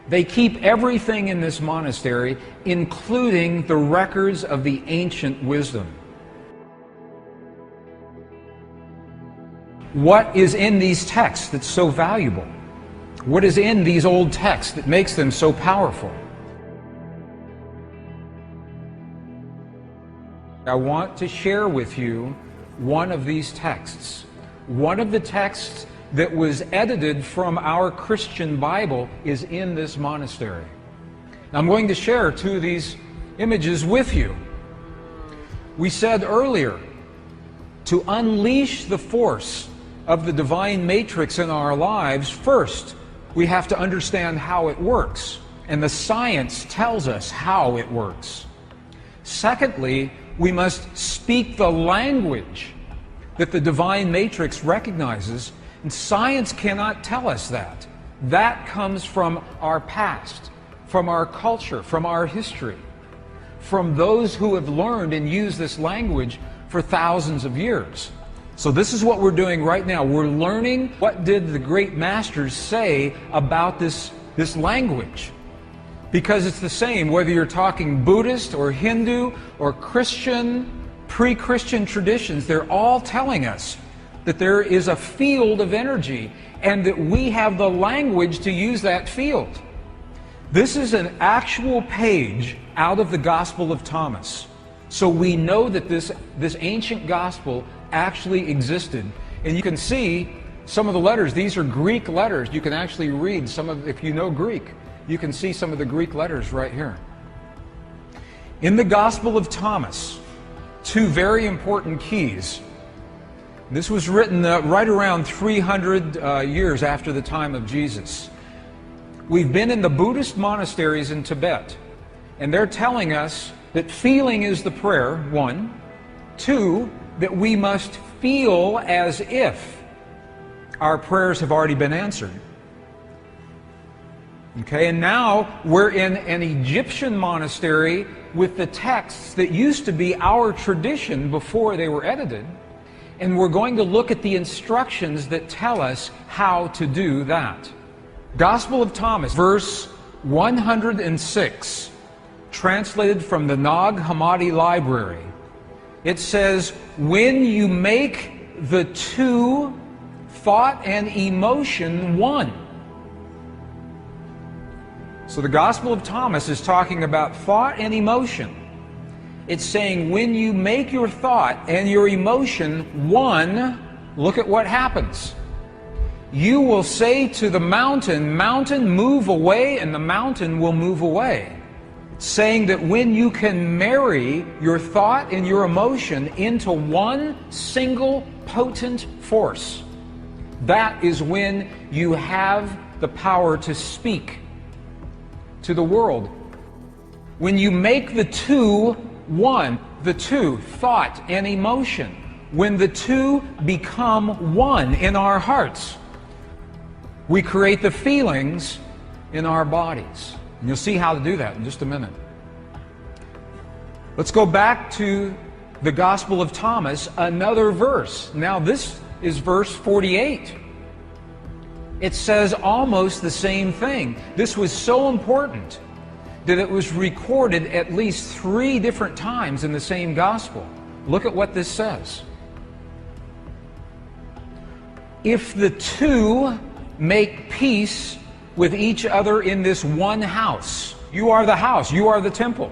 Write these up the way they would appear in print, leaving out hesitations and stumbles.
They keep everything in this monastery, including the records of the ancient wisdom. What is in these texts that's so valuable? What is in these old texts that makes them so powerful? I want to share with you one of these texts. One of the texts that was edited from our Christian Bible is in this monastery. Now, I'm going to share two of these images with you. We said earlier, to unleash the force of the divine matrix in our lives, first, we have to understand how it works, and the science tells us how it works. Secondly, we must speak the language that the divine matrix recognizes, and science cannot tell us that. That comes from our past, from our culture, from our history, from those who have learned and used this language for thousands of years. So this is what we're doing right now. We're learning what did the great masters say about this language. Because it's the same whether you're talking Buddhist or Hindu or Christian, pre-Christian traditions, they're all telling us that there is a field of energy and that we have the language to use that field. This is an actual page out of the Gospel of Thomas. So we know that this ancient gospel actually existed. And you can see some of the letters. These are Greek letters. You can actually read some of, if you know Greek, you can see some of the Greek letters right here. In the Gospel of Thomas, two very important keys. This was written right around 300 years after the time of Jesus. We've been in the Buddhist monasteries in Tibet, and they're telling us that feeling is the prayer, one. Two, that we must feel as if our prayers have already been answered. Okay, and now we're in an Egyptian monastery with the texts that used to be our tradition before they were edited. And we're going to look at the instructions that tell us how to do that. Gospel of Thomas, verse 106, translated from the Nag Hammadi Library. It says, when you make the two, thought and emotion, one. So the Gospel of Thomas is talking about thought and emotion. It's saying when you make your thought and your emotion one, look at what happens. You will say to the mountain, mountain, move away, and the mountain will move away. It's saying that when you can marry your thought and your emotion into one single potent force, that is when you have the power to speak to the world. When you make the two one, the two, thought and emotion, when the two become one in our hearts, we create the feelings in our bodies. And you'll see how to do that in just a minute. Let's go back to the Gospel of Thomas, another verse. Now this is verse 48. It says almost the same thing. This was so important that it was recorded at least 3 different times in the same gospel. Look at what this says. If the two make peace with each other in this one house, you are the house, you are the temple.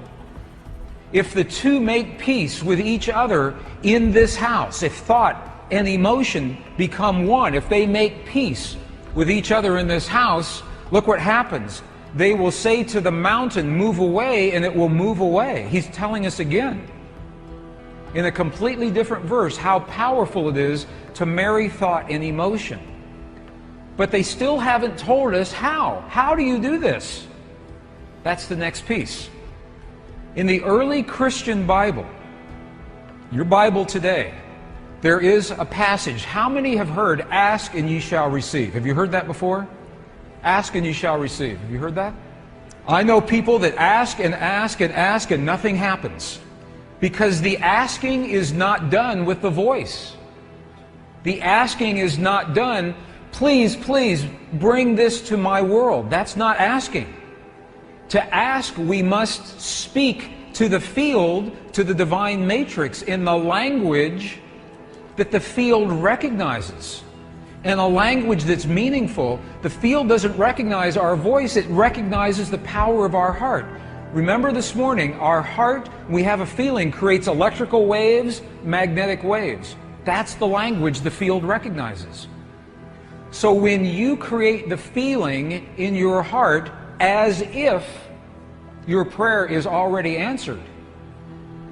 If the two make peace with each other in this house, if thought and emotion become one, if they make peace with each other in this house, look what happens. They will say to the mountain, move away, and it will move away. He's telling us again, in a completely different verse, how powerful it is to marry thought and emotion. But they still haven't told us how. How do you do this? That's the next piece. In the early Christian Bible, your Bible today, there is a passage. How many have heard, ask and ye shall receive? Have you heard that before? Ask and you shall receive. Have you heard that? I know people that ask and ask and ask and nothing happens. Because the asking is not done with the voice. The asking is not done, please, please, bring this to my world. That's not asking. To ask, we must speak to the field, to the divine matrix, in the language that the field recognizes. And a language that's meaningful. The field doesn't recognize our voice, it recognizes the power of our heart. Remember this morning, our heart, we have a feeling, creates electrical waves, magnetic waves. That's the language the field recognizes. So when you create the feeling in your heart as if your prayer is already answered,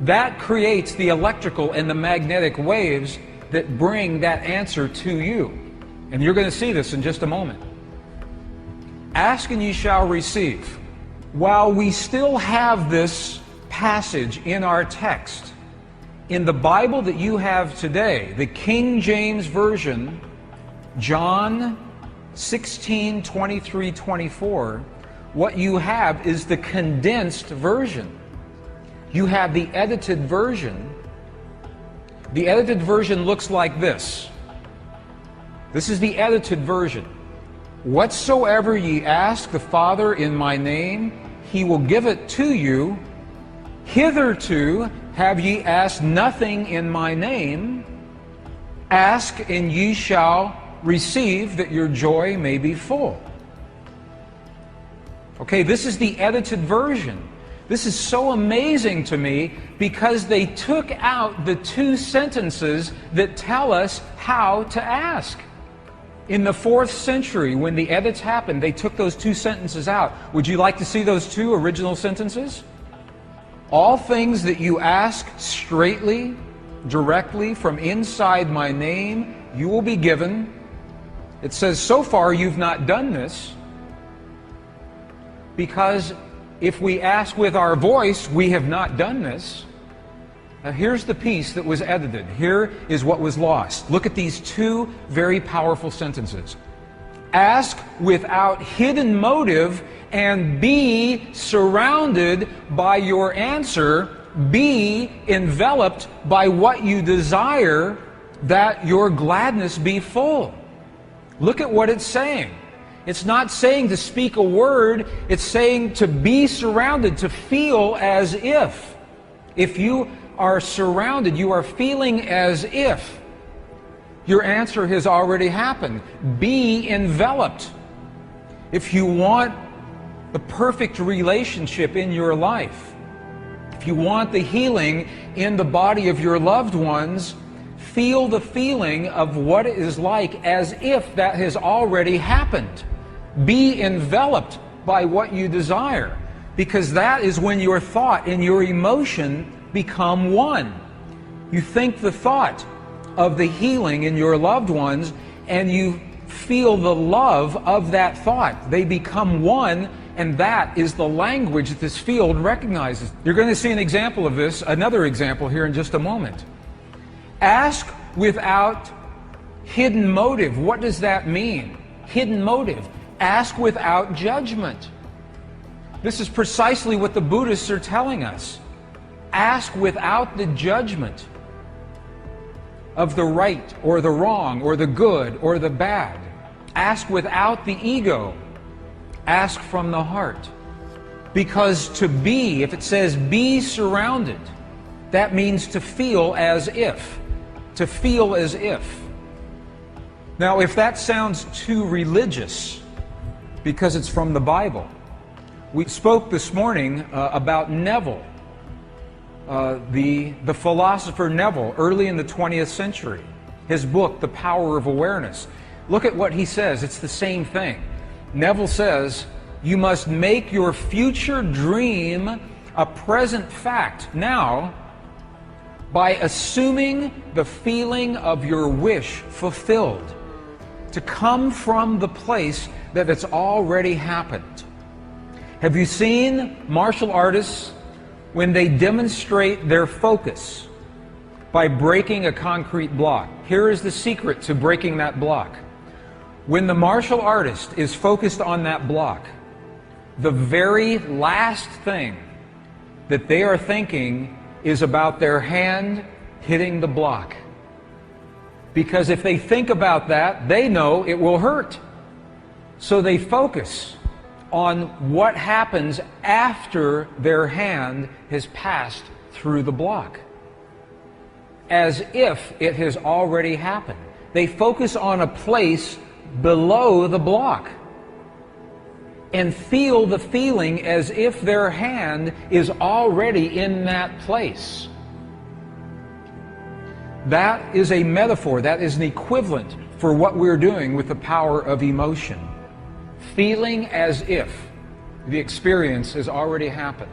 that creates the electrical and the magnetic waves that bring that answer to you. And you're going to see this in just a moment. Ask and ye shall receive. While we still have this passage in our text, in the Bible that you have today, the King James Version, John 16, 23, 24, what you have is the condensed version. You have the edited version. The edited version looks like this. This is the edited version. Whatsoever ye ask the Father in my name, he will give it to you. Hitherto have ye asked nothing in my name. Ask and ye shall receive, that your joy may be full. Okay, this is the edited version. This is so amazing to me because they took out the two sentences that tell us how to ask. In the 4th century, when the edits happened, they took those two sentences out. Would you like to see those two original sentences? All things that you ask straightly, directly, from inside my name, you will be given. It says, so far you've not done this, because if we ask with our voice, we have not done this. Now here's the piece that was edited. Here is what was lost. Look at these two very powerful sentences. Ask without hidden motive and be surrounded by your answer. Be enveloped by what you desire, that your gladness be full. Look at what it's saying. It's not saying to speak a word, it's saying to be surrounded, to feel as if. If you are surrounded, you are feeling as if your answer has already happened. Be enveloped. If you want the perfect relationship in your life, if you want the healing in the body of your loved ones, feel the feeling of what it is like as if that has already happened. Be enveloped by what you desire, because that is when your thought and your emotion become one. You think the thought of the healing in your loved ones, and you feel the love of that thought. They become one, and that is the language that this field recognizes. You're going to see an example of this, another example here in just a moment. Ask without hidden motive. What does that mean? Hidden motive. Ask without judgment. This is precisely what the Buddhists are telling us. Ask without the judgment of the right or the wrong or the good or the bad. Ask without the ego. Ask from the heart. Because to be, if it says be surrounded, that means to feel as if. To feel as if. Now, if that sounds too religious, because it's from the Bible, we spoke this morning about Neville. The philosopher Neville, early in the 20th century, his book, The Power of Awareness. Look at what he says. It's the same thing. Neville says, you must make your future dream a present fact now by assuming the feeling of your wish fulfilled, to come from the place that it's already happened. Have you seen martial artists when they demonstrate their focus by breaking a concrete block? Here is the secret to breaking that block. When the martial artist is focused on that block, the very last thing that they are thinking is about their hand hitting the block. Because if they think about that, they know it will hurt. So they focus on what happens after their hand has passed through the block, as if it has already happened. They focus on a place below the block and feel the feeling as if their hand is already in that place. That is a metaphor, that is an equivalent for what we're doing with the power of emotion. Feeling as if the experience has already happened.